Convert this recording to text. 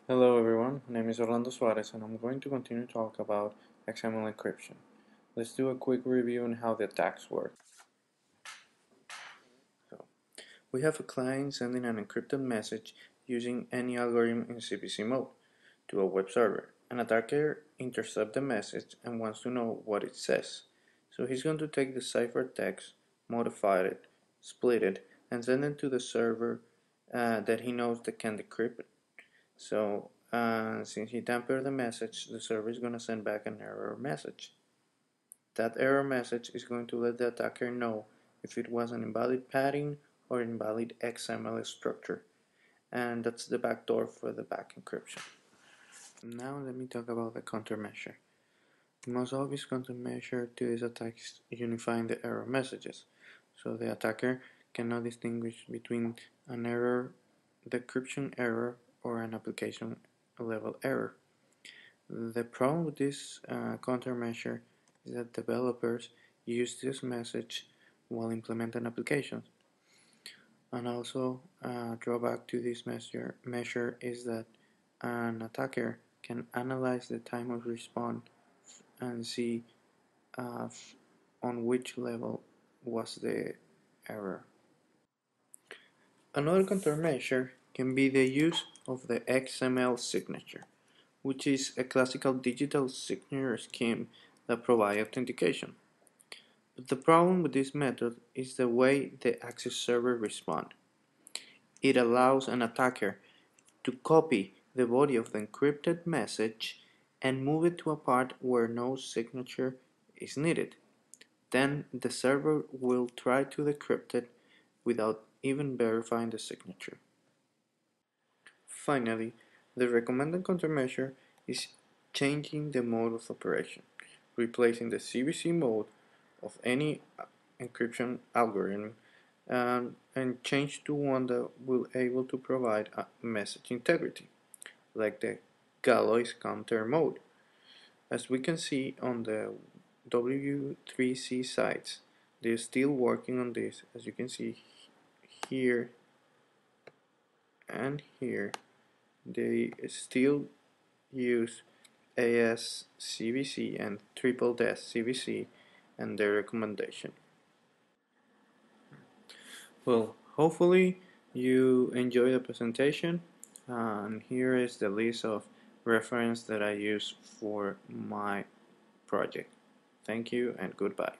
Hello everyone, my name is Orlando Suarez and I'm going to continue to talk about XML encryption. Let's do a quick review on how the attacks work. So, we have a client sending an encrypted message using any algorithm in CPC mode to a web server. An attacker intercepts the message and wants to know what it says. So he's going to take the ciphertext, modify it, split it, and send it to the server that he knows that can decrypt it. So since he tampered the message, the server is going to send back an error message. That error message is going to let the attacker know if it was an invalid padding or invalid XML structure. And that's the backdoor for the back encryption. Now let me talk about the countermeasure. The most obvious countermeasure to this attack is unifying the error messages. So the attacker cannot distinguish between an error, decryption error, or an application level error. The problem with this countermeasure is that developers use this message while implementing applications. And also, a drawback to this measure is that an attacker can analyze the time of response and see on which level was the error. Another countermeasure can be the use of the XML signature, which is a classical digital signature scheme that provides authentication. But the problem with this method is the way the access server responds. It allows an attacker to copy the body of the encrypted message and move it to a part where no signature is needed. Then the server will try to decrypt it without even verifying the signature. Finally, the recommended countermeasure is changing the mode of operation, replacing the CBC mode of any encryption algorithm and change to one that will able to provide a message integrity, like the Galois counter mode. As we can see on the W3C sites, they're still working on this. As you can see here and here, they still use AS-CBC and triple DES CBC and their recommendation. Well, hopefully you enjoy the presentation, and here is the list of reference that I use for my project. Thank you and goodbye.